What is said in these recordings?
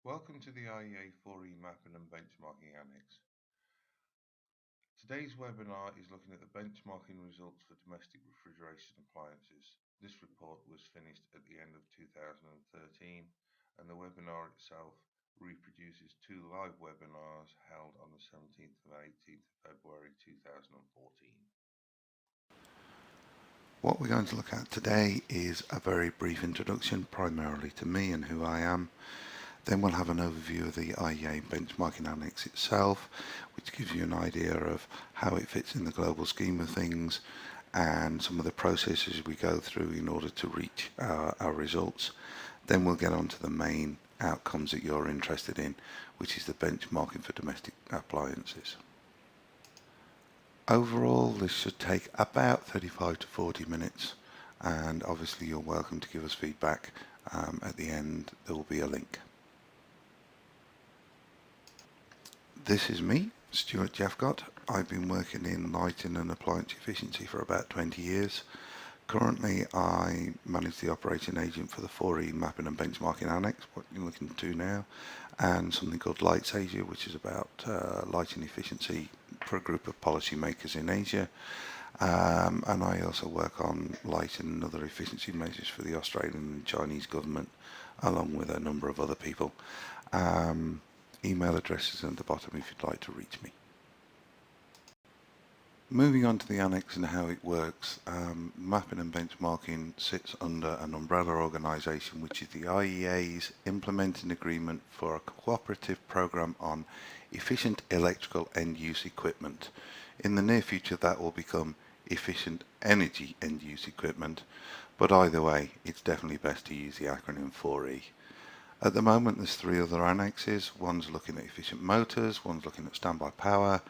Welcome to the IEA 4E Mapping and Benchmarking Annex. Today's webinar is looking at the benchmarking results for domestic refrigeration appliances. This report was finished at the end of 2013, and the webinar itself reproduces two live webinars held on the 17th and 18th of February 2014. What we're going to look at today is a very brief introduction, primarily to me and who I am. Then we'll have an overview of the IEA benchmarking annex itself, which gives you an idea of how it fits in the global scheme of things and some of the processes we go through in order to reach our results. Then we'll get on to the main outcomes that you're interested in, which is the benchmarking for domestic appliances. Overall, this should take about 35 to 40 minutes, and obviously you're welcome to give us feedback. At the end there will be a link. This is me, Stuart Jeffcott. I've been working in lighting and appliance efficiency for about 20 years. Currently I manage the operating agent for the 4E Mapping and Benchmarking Annex, what you're looking to now, and something called Lights Asia, which is about lighting efficiency for a group of policymakers in Asia. And I also work on lighting and other efficiency measures for the Australian and Chinese government, along with a number of other people. Email addresses at the bottom if you'd like to reach me. Moving on to the annex and how it works, mapping and benchmarking sits under an umbrella organisation which is the IEA's implementing agreement for a cooperative programme on efficient electrical end-use equipment. In the near future that will become efficient energy end-use equipment, but either way it's definitely best to use the acronym 4E. At the moment there's three other annexes. One's looking at efficient motors, one's looking at standby power,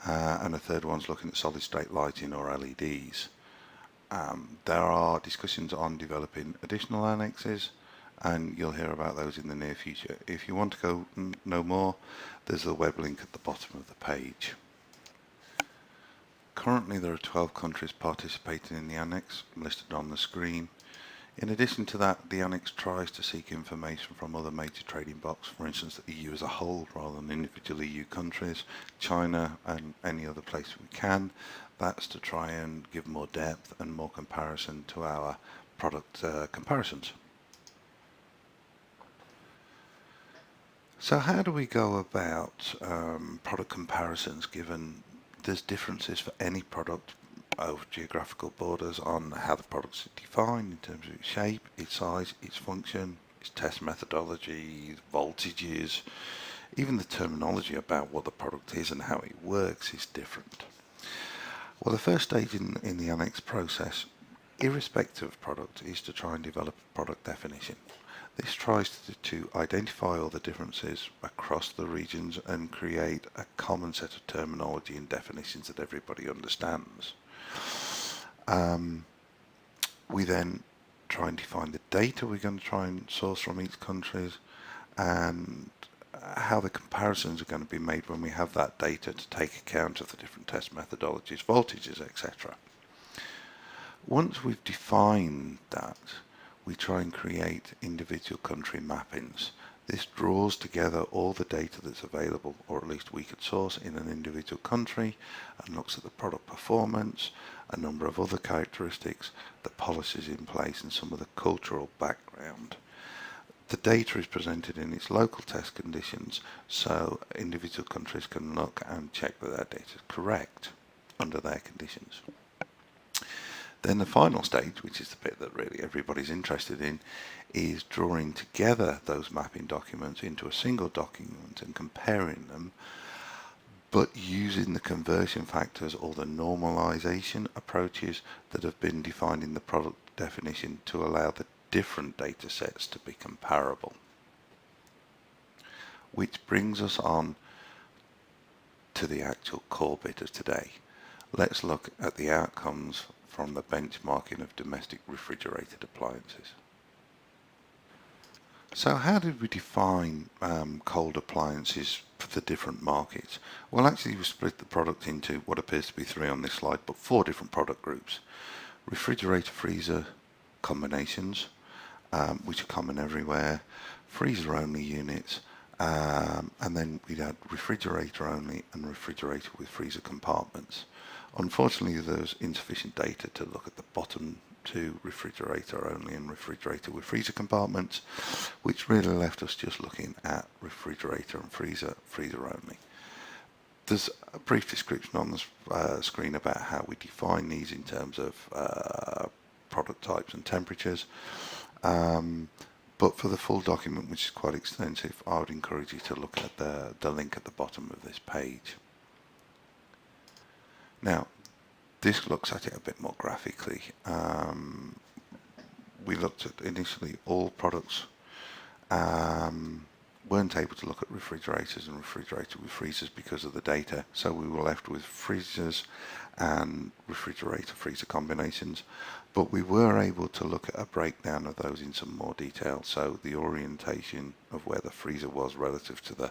and a third one's looking at solid state lighting or LEDs. There are discussions on developing additional annexes, and you'll hear about those in the near future. If you want to go know more, there's a web link at the bottom of the page. Currently there are 12 countries participating in the annex listed on the screen. In addition to that, the annex tries to seek information from other major trading blocs, for instance the EU as a whole rather than individual EU countries, China and any other place we can. That's to try and give more depth and more comparison to our product comparisons. So how do we go about product comparisons, given there's differences for any product over geographical borders on how the products are defined in terms of its shape, its size, its function, its test methodology, voltages, even the terminology about what the product is and how it works is different. Well, the first stage in the annex process, irrespective of product, is to try and develop a product definition. This tries to identify all the differences across the regions and create a common set of terminology and definitions that everybody understands. We then try and define the data we're going to try and source from each country and how the comparisons are going to be made when we have that data to take account of the different test methodologies, voltages, etc. Once we've defined that, we try and create individual country mappings. This draws together all the data that's available, or at least we could source in an individual country, and looks at the product performance, a number of other characteristics, the policies in place and some of the cultural background. The data is presented in its local test conditions, so individual countries can look and check that their data is correct under their conditions. Then the final stage, which is the bit that really everybody's interested in, is drawing together those mapping documents into a single document and comparing them, but using the conversion factors or the normalization approaches that have been defined in the product definition to allow the different data sets to be comparable. Which brings us on to the actual core bit of today. Let's look at the outcomes from the benchmarking of domestic refrigerated appliances. So how did we define cold appliances for the different markets? Well, actually we split the product into what appears to be three on this slide, but four different product groups. Refrigerator freezer combinations, which are common everywhere, freezer only units, And then we'd had refrigerator only and refrigerator with freezer compartments. Unfortunately, there's insufficient data to look at the bottom two, refrigerator only and refrigerator with freezer compartments, which really left us just looking at refrigerator and freezer only. There's a brief description on the screen about how we define these in terms of product types and temperatures. But for the full document, which is quite extensive, I would encourage you to look at the link at the bottom of this page. Now, this looks at it a bit more graphically. We looked at initially all products, weren't able to look at refrigerators and refrigerator with freezers because of the data, so we were left with freezers and refrigerator freezer combinations, but we were able to look at a breakdown of those in some more detail, so the orientation of where the freezer was relative to the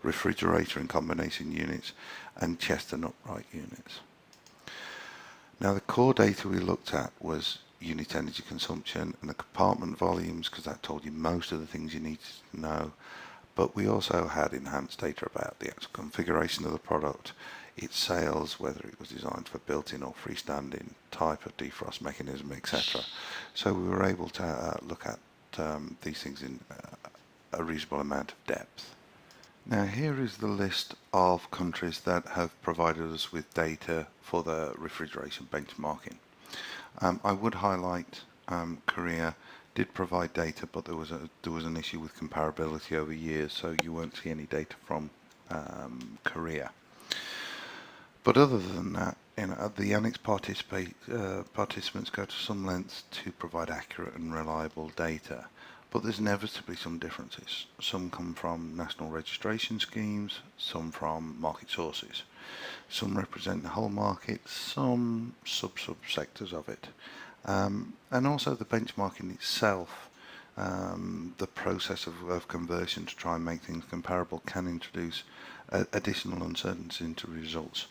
refrigerator and combination units and chest and upright units. Now, the core data we looked at was unit energy consumption and the compartment volumes, because that told you most of the things you needed to know. But we also had enhanced data about the actual configuration of the product, its sales, whether it was designed for built-in or freestanding, type of defrost mechanism, etc. So we were able to look at these things in a reasonable amount of depth. Now, here is the list of countries that have provided us with data for the refrigeration benchmarking. I would highlight Korea did provide data, but there was an issue with comparability over years, so you won't see any data from Korea. But other than that, the annex participants go to some lengths to provide accurate and reliable data. But there's inevitably some differences. Some come from national registration schemes, some from market sources. Some represent the whole market, some sub-sectors of it. And also the benchmarking itself, the process of conversion to try and make things comparable can introduce additional uncertainties into results.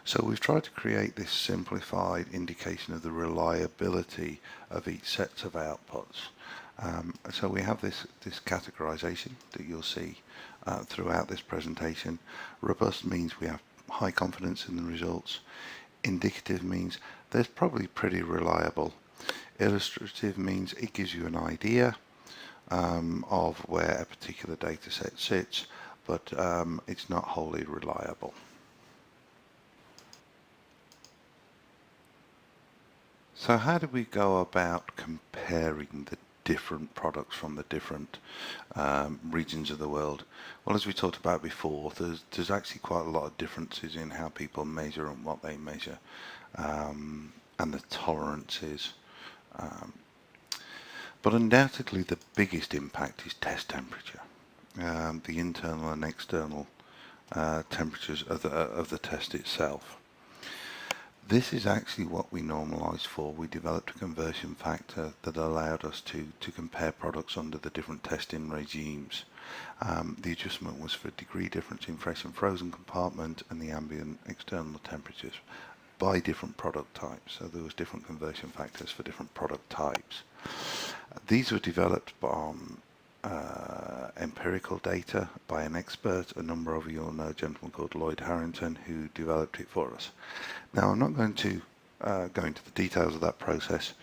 So we've tried to create this simplified indication of the reliability of each set of outputs. So we have this categorization that you'll see throughout this presentation. Robust means we have high confidence in the results. Indicative means they're probably pretty reliable. Illustrative means it gives you an idea of where a particular data set sits, but it's not wholly reliable. So how do we go about comparing the different products from the different regions of the world? Well, as we talked about before, there's actually quite a lot of differences in how people measure and what they measure, and the tolerances. But undoubtedly the biggest impact is test temperature, the internal and external temperatures of the test itself. This is actually what we normalized for. We developed a conversion factor that allowed us to compare products under the different testing regimes. The adjustment was for degree difference in fresh and frozen compartment and the ambient external temperatures by different product types. So there was different conversion factors for different product types. These were developed on empirical data by an expert. A number of you will know a gentleman called Lloyd Harrington who developed it for us. Now, I'm not going to go into the details of that process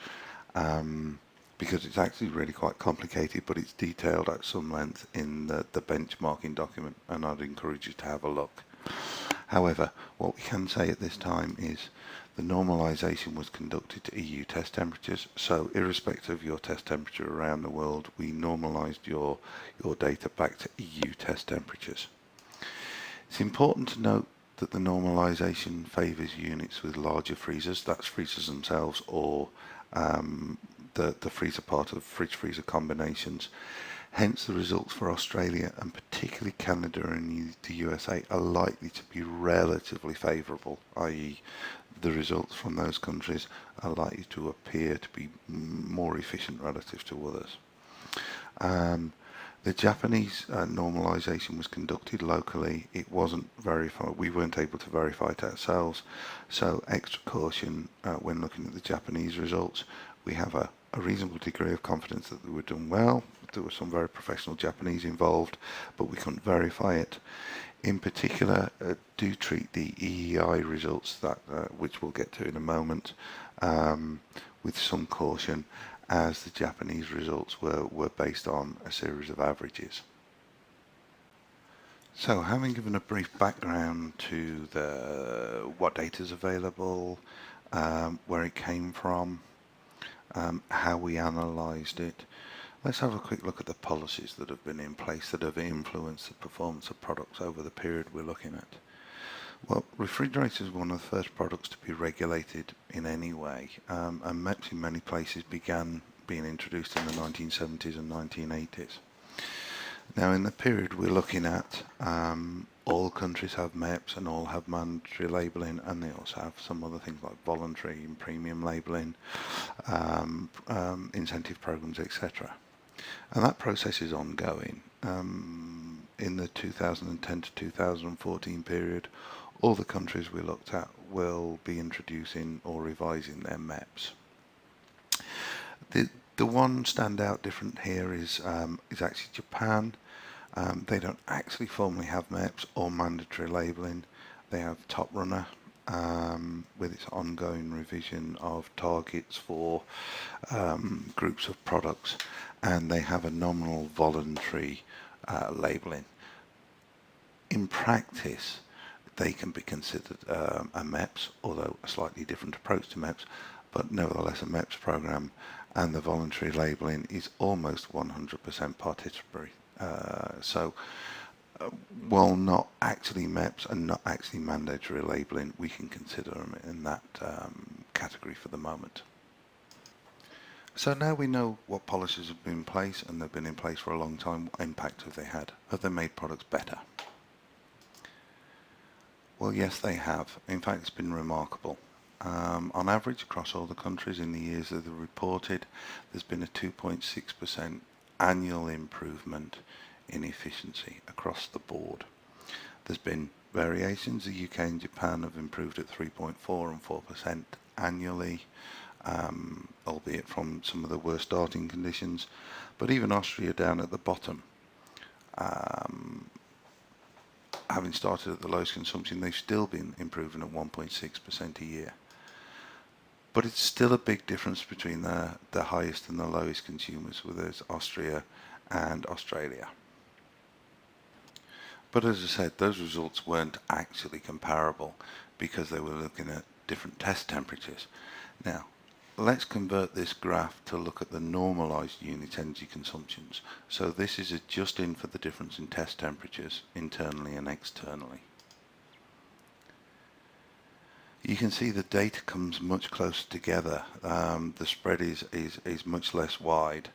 because it's actually really quite complicated, but it's detailed at some length in the benchmarking document, and I'd encourage you to have a look. However, what we can say at this time is the normalization was conducted to EU test temperatures, so irrespective of your test temperature around the world, we normalized your data back to EU test temperatures. It's important to note that the normalization favors units with larger freezers, that's freezers themselves, or the freezer part of fridge-freezer combinations. Hence, the results for Australia and particularly Canada and the USA are likely to be relatively favourable, i.e. the results from those countries are likely to appear to be more efficient relative to others. The Japanese normalization was conducted locally. It wasn't verified. We weren't able to verify it ourselves, so extra caution when looking at the Japanese results. we have a reasonable degree of confidence that they were done well. There were some very professional Japanese involved, but we couldn't verify it. In particular, do treat the EEI results, that which we'll get to in a moment, with some caution, as the Japanese results were based on a series of averages. So, having given a brief background to what data is available, where it came from, how we analysed it, let's have a quick look at the policies that have been in place that have influenced the performance of products over the period we're looking at. Well, refrigerators were one of the first products to be regulated in any way, and MEPs in many places began being introduced in the 1970s and 1980s. Now, in the period we're looking at, all countries have MEPs and all have mandatory labelling, and they also have some other things like voluntary and premium labelling, incentive programs, etc. And that process is ongoing. In the 2010 to 2014 period, all the countries we looked at will be introducing or revising their MEPs. The one standout different here is actually Japan. They don't actually formally have MEPs or mandatory labelling. They have Top Runner with its ongoing revision of targets for groups of products, and they have a nominal voluntary labelling. In practice, they can be considered a MEPS, although a slightly different approach to MEPS, but nevertheless a MEPS program, and the voluntary labelling is almost 100% participatory. While not actually MEPS and not actually mandatory labelling, we can consider them in that category for the moment. So now we know what policies have been in place, and they've been in place for a long time. What impact have they had? Have they made products better? Well, yes, they have. In fact, it's been remarkable. On average, across all the countries in the years that they're reported, there's been a 2.6% annual improvement in efficiency across the board. There's been variations. The UK and Japan have improved at 3.4 and 4% annually, albeit from some of the worst starting conditions. But even Austria down at the bottom, having started at the lowest consumption, they've still been improving at 1.6% a year. But it's still a big difference between the highest and the lowest consumers, whether it's Austria and Australia. But as I said, those results weren't actually comparable because they were looking at different test temperatures. Now, let's convert this graph to look at the normalized unit energy consumptions. So this is adjusting for the difference in test temperatures internally and externally. You can see the data comes much closer together. The spread is much less wide.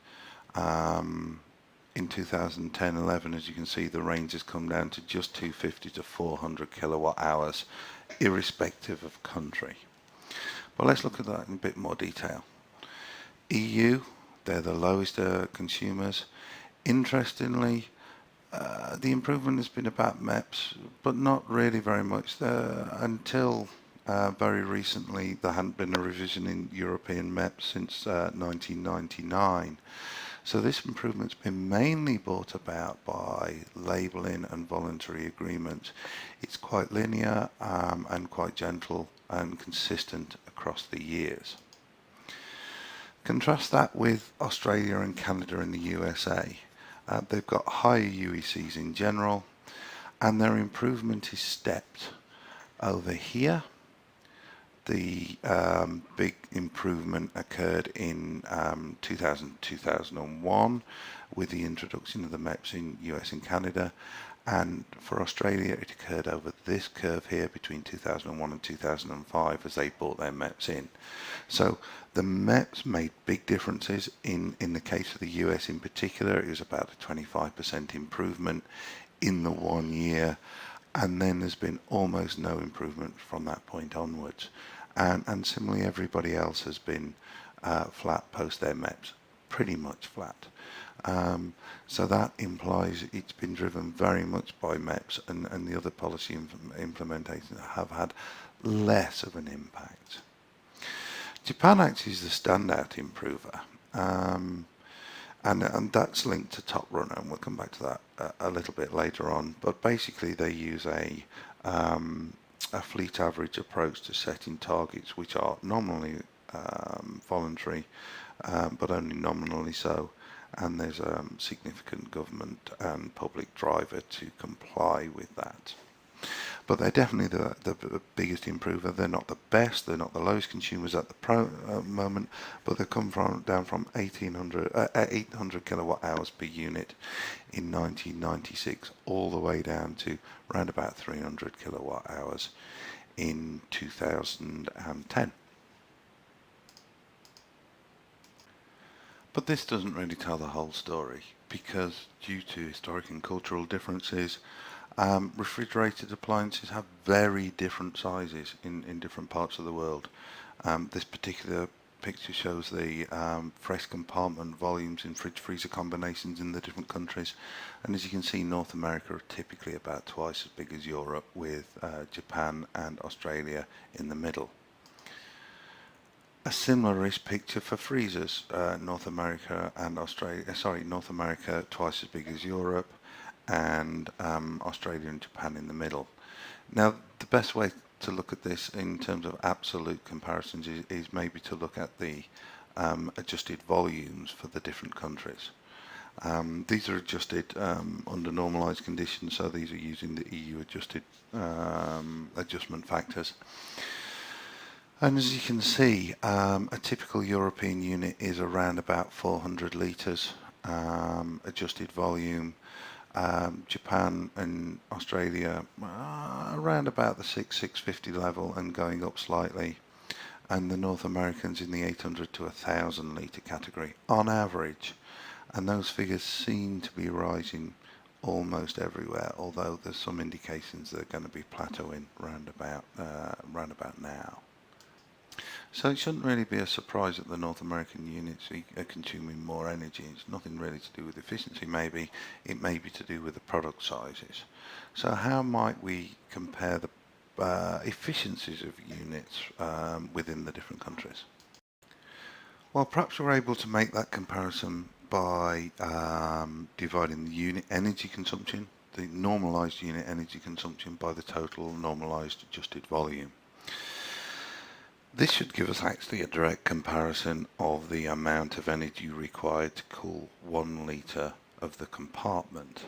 In 2010-11, as you can see, the range has come down to just 250 to 400 kilowatt hours, irrespective of country. But let's look at that in a bit more detail. EU, they're the lowest consumers. Interestingly, the improvement has been about MEPS, but not really very much. Until very recently, there hadn't been a revision in European MEPS since 1999. So this improvement's been mainly brought about by labelling and voluntary agreements. It's quite linear and quite gentle and consistent across the years. Contrast that with Australia and Canada and the USA. They've got higher UECs in general, and their improvement is stepped. Over here, the big improvement occurred in 2000-2001 with the introduction of the MEPs in US and Canada, and for Australia it occurred over this curve here between 2001 and 2005 as they brought their MEPs in. So the MEPs made big differences. In the case of the US in particular, it was about a 25% improvement in the 1 year, and then there's been almost no improvement from that point onwards. And similarly, everybody else has been flat post their MEPs, pretty much flat. So that implies it's been driven very much by MEPs, and the other policy implementations have had less of an impact. Japan actually is the standout improver. Um, and that's linked to Top Runner, and we'll come back to that a little bit later on. But basically, they use a fleet average approach to setting targets, which are nominally voluntary, but only nominally so. And there's significant government and public driver to comply with that. But they're definitely the biggest improver. They're not the best, they're not the lowest consumers at the moment, but they've come down from 800 kilowatt hours per unit in 1996 all the way down to around about 300 kilowatt hours in 2010. But this doesn't really tell the whole story, because due to historic and cultural differences, refrigerated appliances have very different sizes in different parts of the world. This particular picture shows the fresh compartment volumes in fridge-freezer combinations in the different countries. And as you can see, North America are typically about twice as big as Europe, with Japan and Australia in the middle. A similar-ish picture for freezers. North America and Australia, North America twice as big as Europe, and Australia and Japan in the middle. Now, the best way to look at this in terms of absolute comparisons is maybe to look at the adjusted volumes for the different countries. These are adjusted under normalized conditions, so these are using the EU adjusted adjustment factors. And as you can see, a typical European unit is around about 400 litres adjusted volume. Japan and Australia around about the 650 level and going up slightly, and the North Americans in the 800 to 1,000 litre category on average. And those figures seem to be rising almost everywhere, although there's some indications they're going to be plateauing round about now. So it shouldn't really be a surprise that the North American units are consuming more energy. It's nothing really to do with efficiency. Maybe it may be to do with the product sizes. So how might we compare the efficiencies of units within the different countries? Well, perhaps we're able to make that comparison by dividing the unit energy consumption, the normalized unit energy consumption, by the total normalized adjusted volume. This should give us actually a direct comparison of the amount of energy required to cool 1 litre of the compartment.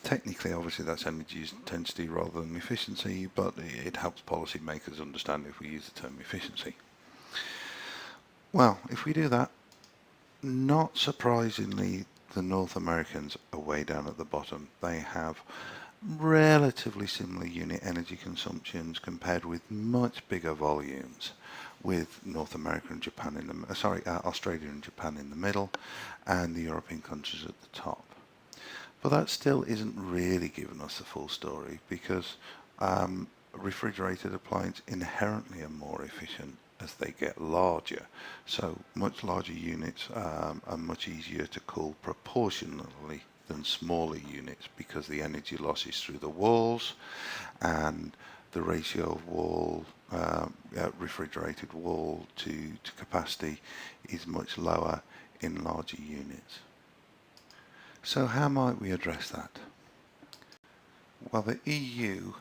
Technically, obviously, that's energy intensity rather than efficiency, but it helps policymakers understand if we use the term efficiency. Well, if we do that, not surprisingly, the North Americans are way down at the bottom. They have relatively similar unit energy consumptions compared with much bigger volumes, with North America and Japan in the Australia and Japan in the middle, and the European countries at the top. But that still isn't really giving us the full story, because refrigerated appliances inherently are more efficient as they get larger. So much larger units are much easier to cool proportionally than smaller units, because the energy loss is through the walls, and the ratio of wall refrigerated wall to capacity is much lower in larger units. So how might we address that? Well, the EU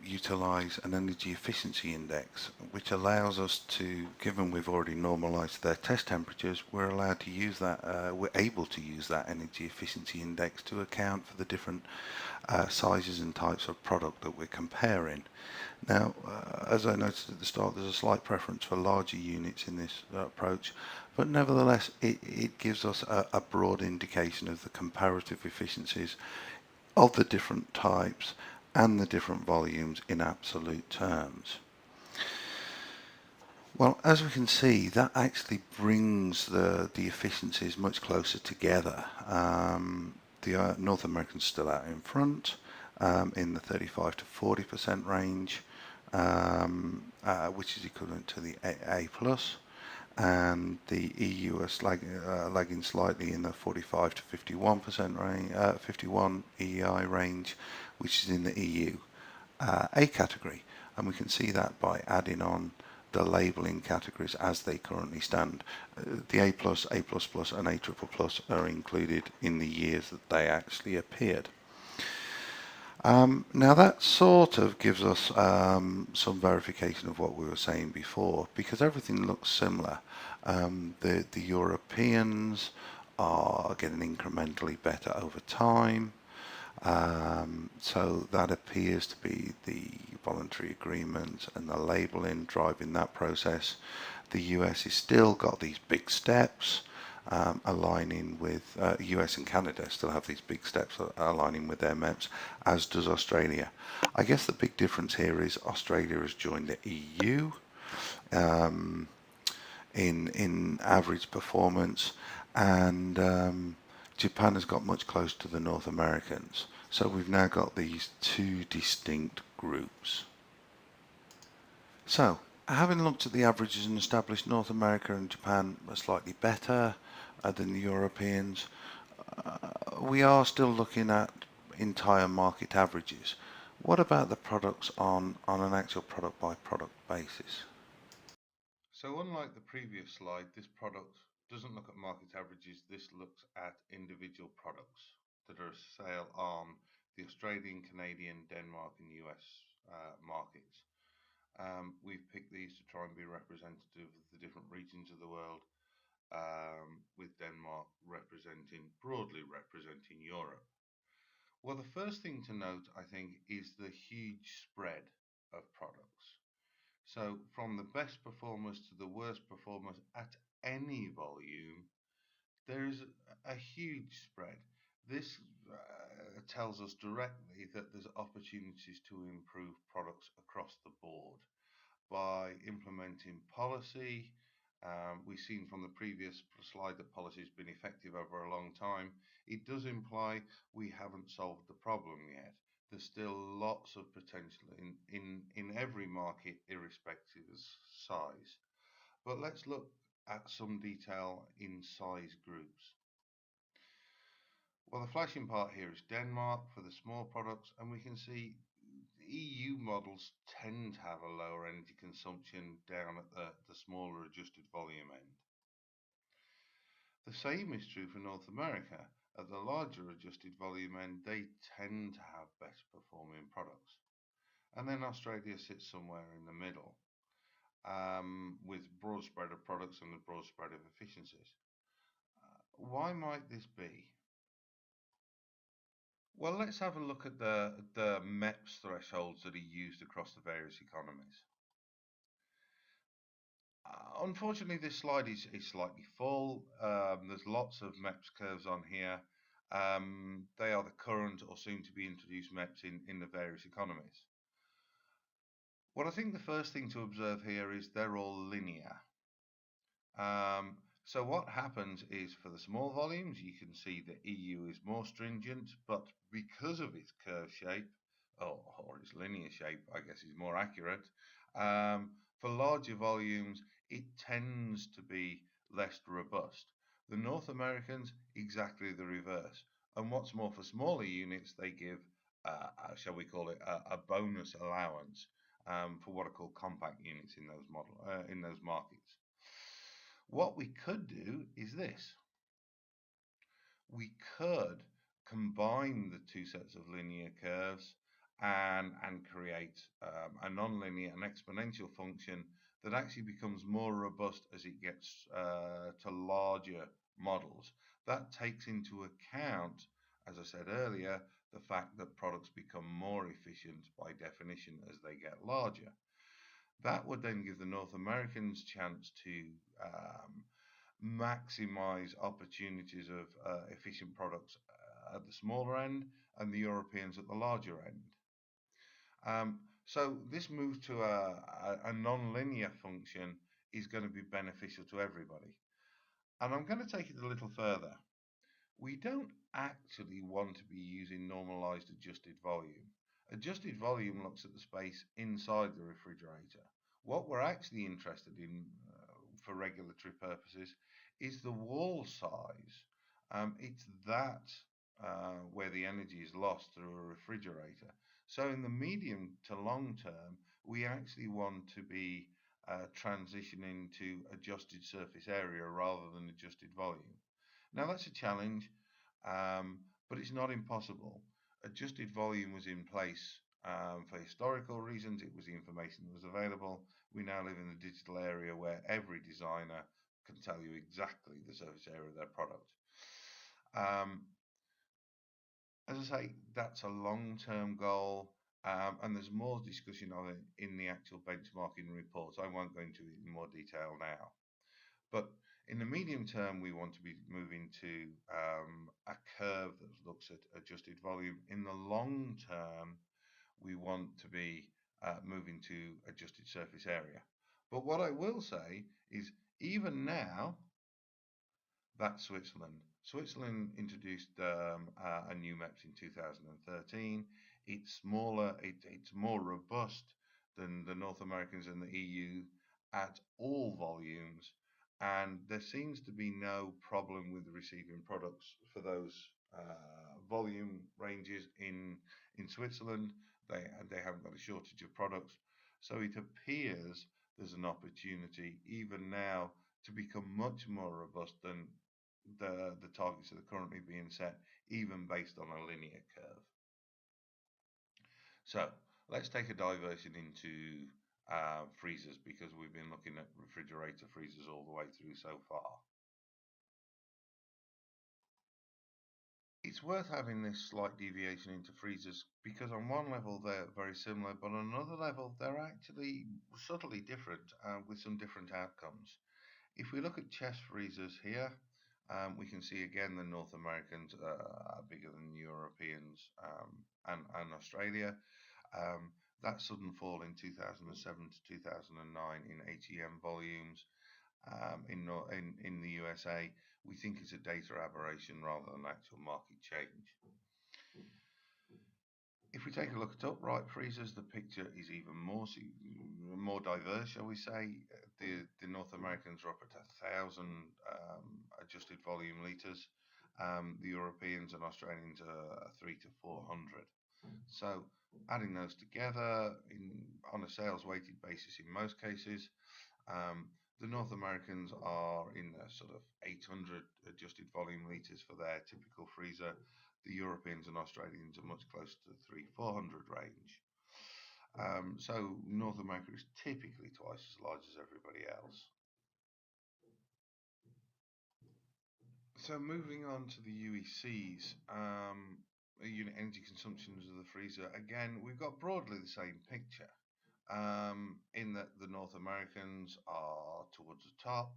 utilise an energy efficiency index, which allows us to, given we've already normalised their test temperatures, we're allowed to use that, we're able to use that energy efficiency index to account for the different sizes and types of product that we're comparing. Now, as I noticed at the start, there's a slight preference for larger units in this approach, but nevertheless, it gives us a broad indication of the comparative efficiencies of the different types and the different volumes in absolute terms. Well, as we can see, that actually brings the efficiencies much closer together. The North Americans still out in front in the 35 to 40% range, which is equivalent to the A+, and the EU are lagging slightly in the 45 to 51% range, 51 EEI range, which is in the EU A category. And we can see that by adding on the labelling categories as they currently stand. The A plus, A plus plus, and A triple plus are included in the years that they actually appeared. Now that sort of gives us some verification of what we were saying before, because everything looks similar. The Europeans are getting incrementally better over time. So that appears to be the voluntary agreement and the labelling driving that process. The US has still got these big steps aligning with US and Canada still have these big steps aligning with their MEPs, as does Australia. I guess the big difference here is Australia has joined the EU in average performance, and Japan has got much closer to the North Americans. So we've now got these two distinct groups. So, having looked at the averages and established North America and Japan are slightly better than the Europeans, we are still looking at entire market averages. What about the products on an actual product by product basis? So unlike the previous slide, this product doesn't look at market averages. This looks at individual products that are for sale on the Australian, Canadian, Denmark and US markets. We've picked these to try and be representative of the different regions of the world, with Denmark broadly representing Europe. Well, the first thing to note, I think, is the huge spread of products. So from the best performers to the worst performers at any volume, there's a huge spread. This tells us directly that there's opportunities to improve products across the board by implementing policy. We've seen from the previous slide that policy has been effective over a long time. It does imply we haven't solved the problem yet. There's still lots of potential in every market, irrespective of size. But let's look at some detail in size groups. Well, the flashing part here is Denmark for the small products, and we can see EU models tend to have a lower energy consumption down at the smaller adjusted volume end. The same is true for North America. At the larger adjusted volume end, they tend to have better performing products. And then Australia sits somewhere in the middle, with broad spread of products and a broad spread of efficiencies. Why might this be? Well, let's have a look at the MEPS thresholds that are used across the various economies. Unfortunately, this slide is slightly full. There's lots of MEPS curves on here. They are the current or soon to be introduced MEPS in the various economies. What I think the first thing to observe here is they're all linear. So what happens is for the small volumes, you can see the EU is more stringent, but because of its curve shape, or its linear shape, I guess is more accurate, for larger volumes, it tends to be less robust. The North Americans, exactly the reverse. And what's more, for smaller units, they give, shall we call it, a bonus allowance for what are called compact units in those markets. What we could do is this. We could combine the two sets of linear curves and create a nonlinear and exponential function that actually becomes more robust as it gets to larger models. That takes into account, as I said earlier, the fact that products become more efficient by definition as they get larger. That would then give the North Americans chance to maximize opportunities of efficient products at the smaller end and the Europeans at the larger end. So this move to a non-linear function is going to be beneficial to everybody. And I'm going to take it a little further. We don't actually want to be using normalized adjusted volume. Adjusted volume looks at the space inside the refrigerator. What we're actually interested in for regulatory purposes is the wall size. It's that where the energy is lost through a refrigerator. So in the medium to long term, we actually want to be transitioning to adjusted surface area rather than adjusted volume. Now that's a challenge, but it's not impossible. Adjusted volume was in place for historical reasons. It was the information that was available. We now live in a digital area where every designer can tell you exactly the surface area of their product. Um, as I say, that's a long-term goal, and there's more discussion of it in the actual benchmarking reports. I won't go into it in more detail now. But in the medium term, we want to be moving to a curve that looks at adjusted volume. In the long term, we want to be moving to adjusted surface area. But what I will say is, even now, that's Switzerland. Switzerland introduced a new MEPS in 2013. It's smaller, it's more robust than the North Americans and the EU at all volumes, and there seems to be no problem with receiving products for those volume ranges in Switzerland. They haven't got a shortage of products, so it appears there's an opportunity even now to become much more robust than the targets that are currently being set, even based on a linear curve. So let's take a diversion into freezers, because we've been looking at refrigerator freezers all the way through so far. It's worth having this slight deviation into freezers because on one level they're very similar, but on another level they're actually subtly different with some different outcomes. If we look at chest freezers here, we can see again the North Americans are bigger than the Europeans and Australia. That sudden fall in 2007 to 2009 in ATM volumes in the USA, we think is a data aberration rather than actual market change. If we take a look at upright freezers, the picture is even more diverse, shall we say. The North Americans are up at 1,000 adjusted volume litres. The Europeans and Australians are 300 to 400. So adding those together on a sales weighted basis in most cases, the North Americans are in the sort of 800 adjusted volume litres for their typical freezer. The Europeans and Australians are much closer to the 300-400 range. So North America is typically twice as large as everybody else. So moving on to the UECs, unit energy consumptions of the freezer. Again, we've got broadly the same picture. In that the North Americans are towards the top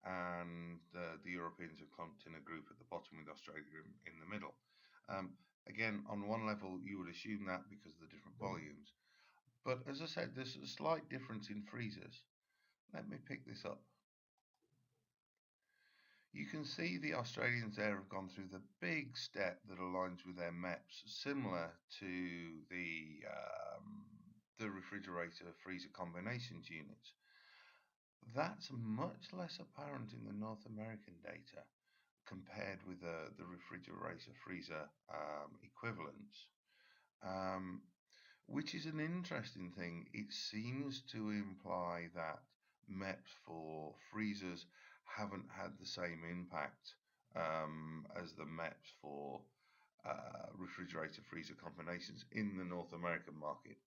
and the Europeans are clumped in a group at the bottom with Australia in the middle. Again, on one level you would assume that because of the different volumes, but as I said, there's a slight difference in freezers. Let me pick this up. You can see the Australians there have gone through the big step that aligns with their MEPS, similar to the refrigerator freezer combinations units. That's much less apparent in the North American data compared with the refrigerator freezer equivalents, which is an interesting thing. It seems to imply that MEPS for freezers haven't had the same impact as the MEPS for refrigerator freezer combinations in the North American market.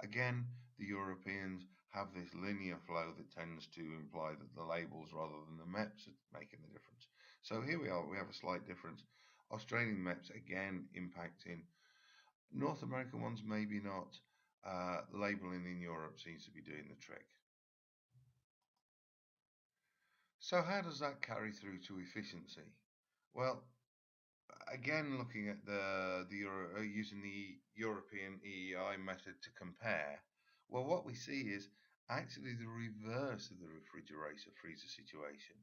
Again, the Europeans have this linear flow that tends to imply that the labels rather than the MEPS are making the difference. So here we are, we have a slight difference. Australian MEPS again impacting. North American ones maybe not. Labeling in Europe seems to be doing the trick. So how does that carry through to efficiency? Well, again, looking at using the European EEI method to compare, well, what we see is actually the reverse of the refrigerator freezer situation.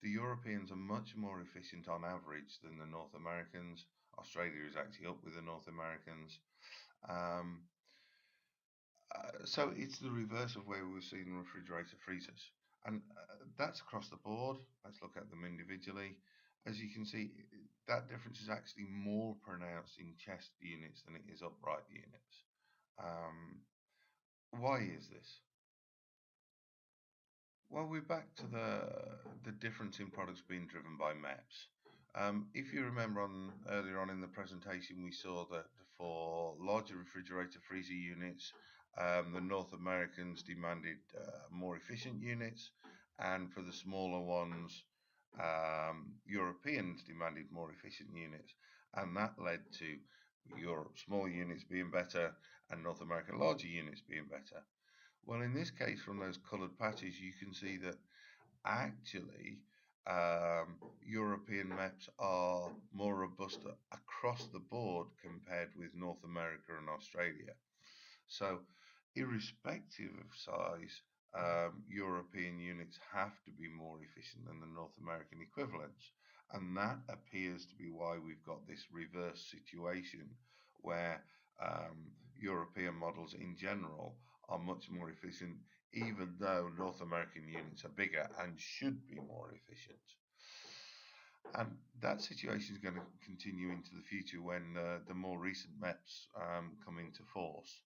The Europeans are much more efficient on average than the North Americans. Australia is actually up with the North Americans. So it's the reverse of where we're seeing refrigerator freezers. And that's across the board. Let's look at them individually. As you can see, that difference is actually more pronounced in chest units than it is upright units. Why is this? Well, we're back to the difference in products being driven by MEPs. If you remember earlier on in the presentation, we saw that for larger refrigerator freezer units, the North Americans demanded more efficient units, and for the smaller ones, Europeans demanded more efficient units, and that led to Europe smaller units being better and North American larger units being better. Well, in this case, from those coloured patches, you can see that actually European MEPs are more robust across the board compared with North America and Australia. So, irrespective of size, European units have to be more efficient than the North American equivalents. And that appears to be why we've got this reverse situation where European models in general are much more efficient, even though North American units are bigger and should be more efficient. And that situation is going to continue into the future when the more recent MEPs come into force.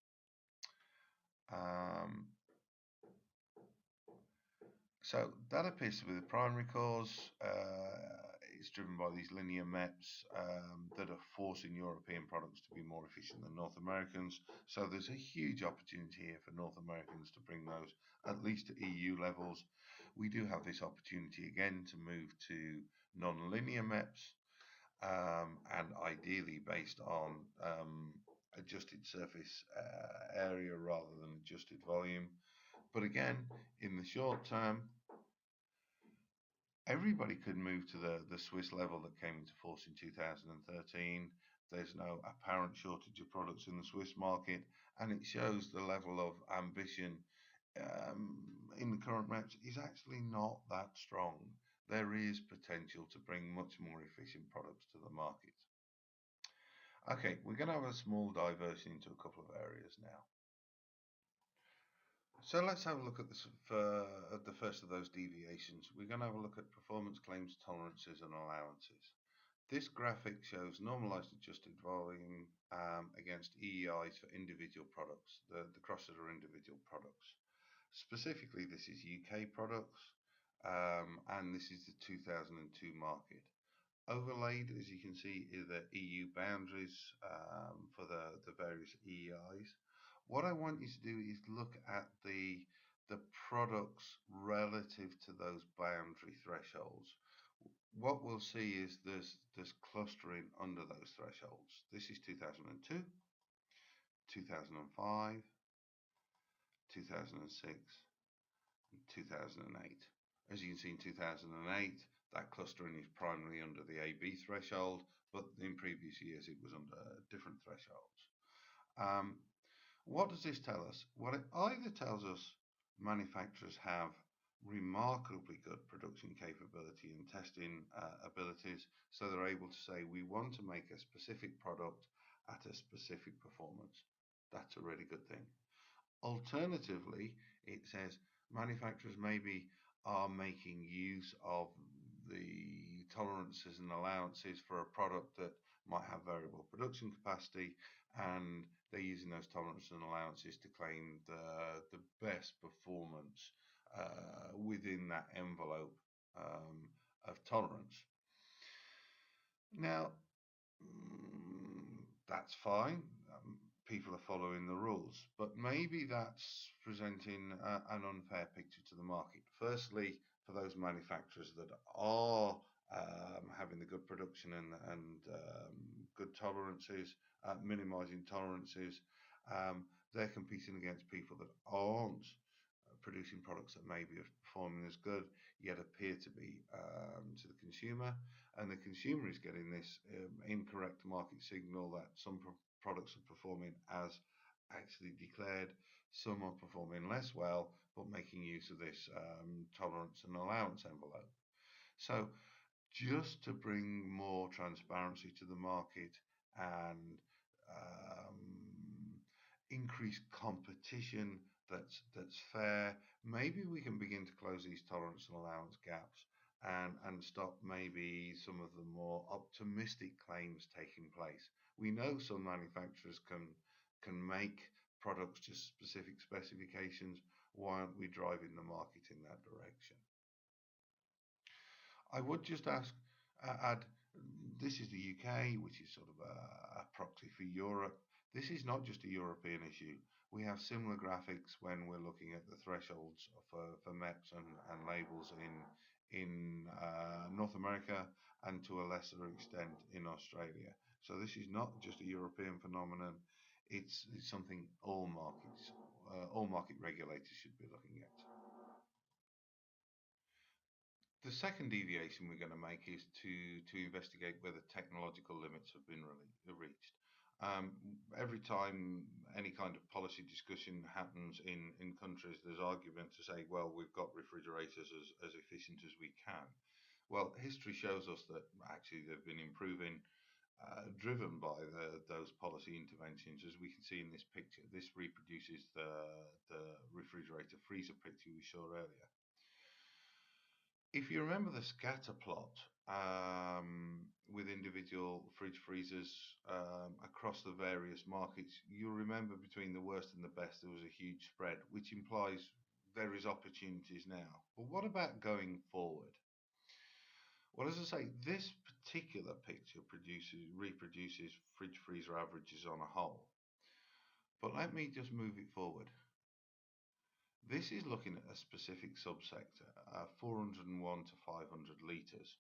So that appears to be the primary cause. It's driven by these linear MEPs that are forcing European products to be more efficient than North Americans. So there's a huge opportunity here for North Americans to bring those at least to EU levels. We do have this opportunity again to move to non-linear MEPs, and ideally based on adjusted surface area rather than adjusted volume. But again, in the short term, everybody could move to the Swiss level that came into force in 2013. There's no apparent shortage of products in the Swiss market, and it shows the level of ambition in the current MEPs is actually not that strong. There is potential to bring much more efficient products to the market. Okay, we're going to have a small diversion into a couple of areas now. So let's have a look at the first of those deviations. We're going to have a look at performance claims, tolerances, and allowances. This graphic shows normalized adjusted volume against EEIs for individual products. The crosses are individual products. Specifically, this is UK products, and this is the 2002 market. Overlaid, as you can see, is the EU boundaries for the various EEIs. What I want you to do is look at the products relative to those boundary thresholds. What we'll see is there's clustering under those thresholds. This is 2002, 2005, 2006, and 2008. As you can see in 2008, that clustering is primarily under the AB threshold, but in previous years it was under different thresholds. What does this tell us? Well, it either tells us manufacturers have remarkably good production capability and testing abilities, so they're able to say, we want to make a specific product at a specific performance. That's a really good thing. Alternatively, it says manufacturers maybe are making use of the tolerances and allowances for a product that might have variable production capacity, and they're using those tolerances and allowances to claim the best performance within that envelope of tolerance. Now, that's fine. People are following the rules, but maybe that's presenting an unfair picture to the market. Firstly, for those manufacturers that are having the good production and good tolerances, minimizing tolerances, they're competing against people that aren't producing products that maybe are performing as good, yet appear to be to the consumer. And the consumer is getting this incorrect market signal that some products are performing as actually declared, some are performing less well, but making use of this tolerance and allowance envelope. So just to bring more transparency to the market and increase competition that's fair, maybe we can begin to close these tolerance and allowance gaps and stop maybe some of the more optimistic claims taking place. We know some manufacturers can make products to specific specifications, Why aren't we driving the market in that direction? I would just add, this is the UK, which is sort of a proxy for Europe. This is not just a European issue. We have similar graphics when we're looking at the thresholds for MEPs and labels in North America and to a lesser extent in Australia. So this is not just a European phenomenon. It's something all market regulators should be looking at. The second deviation we're going to make is to investigate whether technological limits have been reached. Every time any kind of policy discussion happens in countries, there's argument to say, well, we've got refrigerators as efficient as we can. Well, history shows us that actually they've been improving, driven by those policy interventions. As we can see in this picture, this reproduces the refrigerator freezer picture we saw earlier. If you remember the scatter plot with individual fridge freezers across the various markets, you'll remember between the worst and the best there was a huge spread, which implies there is opportunities now. But what about going forward? Well, as I say, this particular picture reproduces fridge freezer averages on a whole. But let me just move it forward. This is looking at a specific subsector, 401 to 500 litres.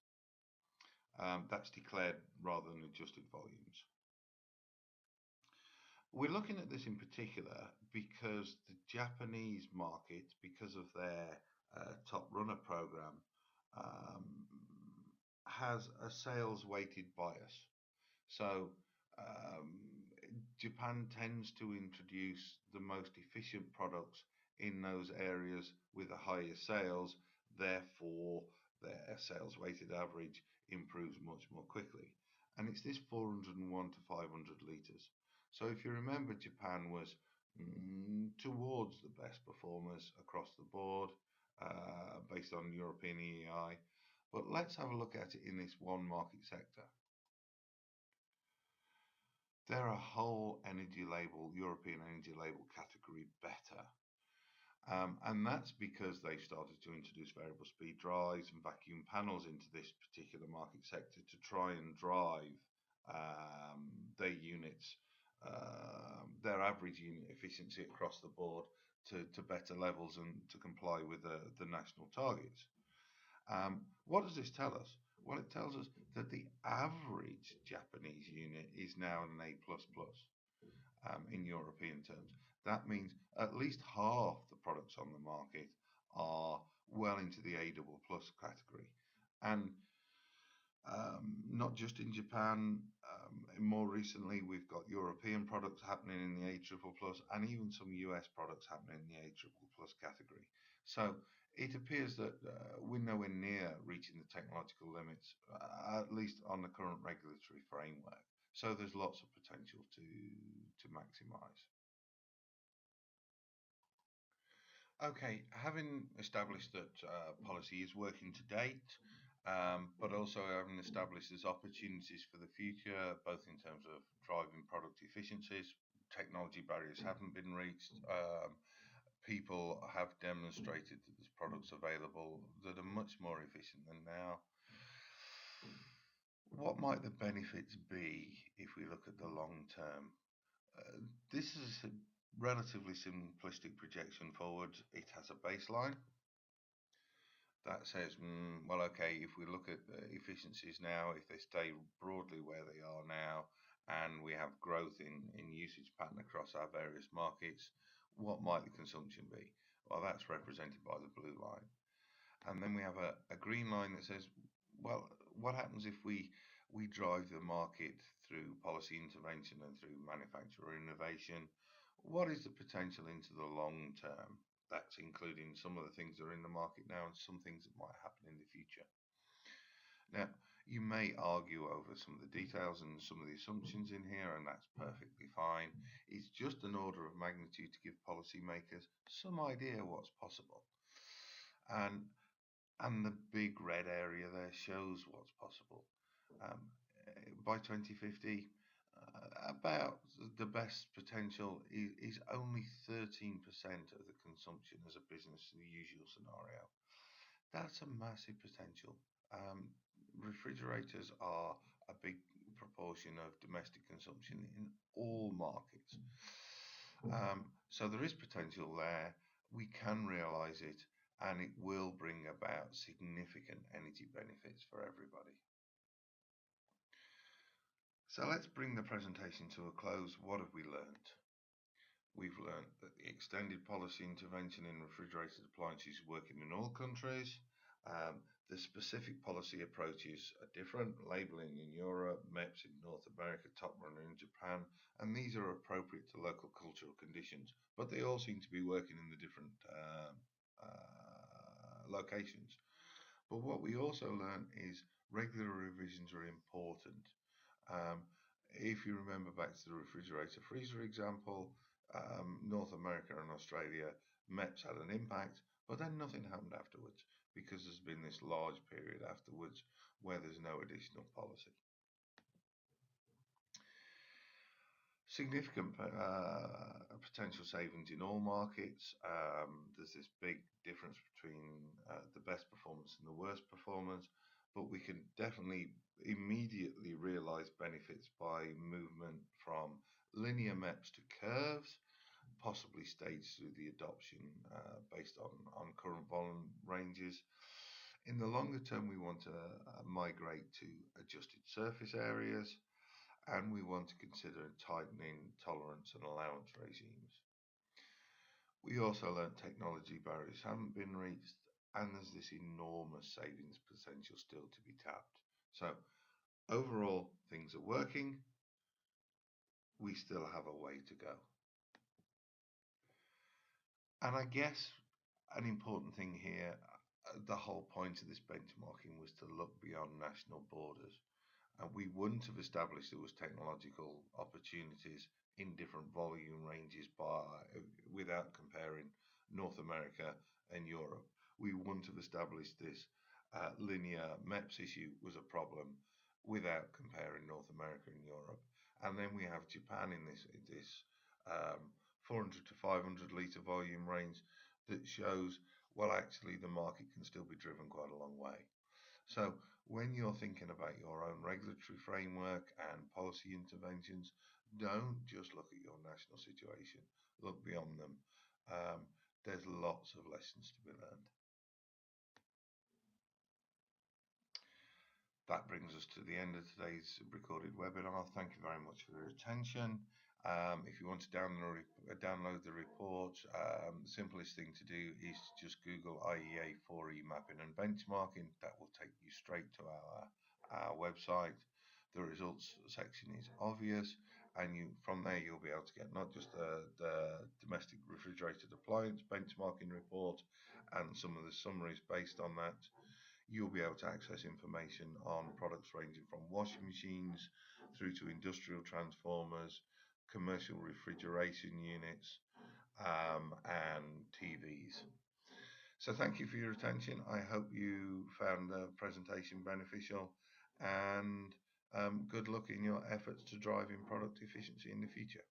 That's declared rather than adjusted volumes. We're looking at this in particular because the Japanese market, because of their top runner program, has a sales weighted bias. So Japan tends to introduce the most efficient products in those areas with the highest sales, therefore their sales weighted average improves much more quickly. And it's this 401 to 500 litres. So if you remember, Japan was towards the best performers across the board based on European EEI. But let's have a look at it in this one market sector. They're a whole energy label, European energy label category better. And that's because they've started to introduce variable speed drives and vacuum panels into this particular market sector to try and drive their units, their average unit efficiency across the board to better levels and to comply with the national targets. What does this tell us? Well, it tells us that the average Japanese unit is now an A++ in European terms. That means at least half the products on the market are well into the A++ category. And not just in Japan, more recently we've got European products happening in the A++ and even some US products happening in the A++ category. So it appears that we're nowhere near reaching the technological limits, at least on the current regulatory framework. So there's lots of potential to maximise. Okay, having established that policy is working to date, but also having established there's opportunities for the future, both in terms of driving product efficiencies, technology barriers haven't been reached, people have demonstrated that there's products available that are much more efficient than now. What might the benefits be if we look at the long term? This is a relatively simplistic projection forward. It has a baseline that says, well, okay, if we look at the efficiencies now, if they stay broadly where they are now, and we have growth in usage pattern across our various markets, what might the consumption be? Well, that's represented by the blue line. And then we have a green line that says, well, what happens if we drive the market through policy intervention and through manufacturer innovation? What is the potential into the long term? That's including some of the things that are in the market now and some things that might happen in the future. Now, you may argue over some of the details and some of the assumptions in here, and that's perfectly fine. It's just an order of magnitude to give policymakers some idea what's possible. And the big red area there shows what's possible. By 2050, about the best potential is only 13% of the consumption as a business in the usual scenario. That's a massive potential. Refrigerators are a big proportion of domestic consumption in all markets. So there is potential there. We can realize it, and it will bring about significant energy benefits for everybody. So let's bring the presentation to a close. What have we learned? We've learned that the extended policy intervention in refrigerated appliances is working in all countries. The specific policy approaches are different, labelling in Europe, MEPS in North America, Top Runner in Japan, and these are appropriate to local cultural conditions, but they all seem to be working in the different locations. But what we also learn is regular revisions are important. If you remember back to the refrigerator freezer example, North America and Australia, MEPS had an impact, but then nothing happened afterwards because there's been this large period afterwards where there's no additional policy. Significant potential savings in all markets. There's this big difference between the best performance and the worst performance, but we can definitely immediately realize benefits by movement from linear MEPS to curves, possibly staged through the adoption based on current volume ranges. In the longer term, we want to migrate to adjusted surface areas, and we want to consider tightening tolerance and allowance regimes. We also learned technology barriers haven't been reached, and there's this enormous savings potential still to be tapped. So overall, things are working. We still have a way to go. And I guess an important thing here, the whole point of this benchmarking was to look beyond national borders. And we wouldn't have established there was technological opportunities in different volume ranges without comparing North America and Europe. We wouldn't have established this linear MEPS issue was a problem without comparing North America and Europe. And then we have Japan in this 400 to 500 litre volume range that shows, well, actually the market can still be driven quite a long way. So when you're thinking about your own regulatory framework and policy interventions, don't just look at your national situation, look beyond them. There's lots of lessons to be learned. That brings us to the end of today's recorded webinar. Thank you very much for your attention. If you want to download the report, the simplest thing to do is to just Google IEA 4E mapping and benchmarking. That will take you straight to our website. The results section is obvious, and from there you'll be able to get not just the domestic refrigerated appliance benchmarking report and some of the summaries based on that. You'll be able to access information on products ranging from washing machines through to industrial transformers, commercial refrigeration units, and TVs. So thank you for your attention. I hope you found the presentation beneficial, and good luck in your efforts to drive in product efficiency in the future.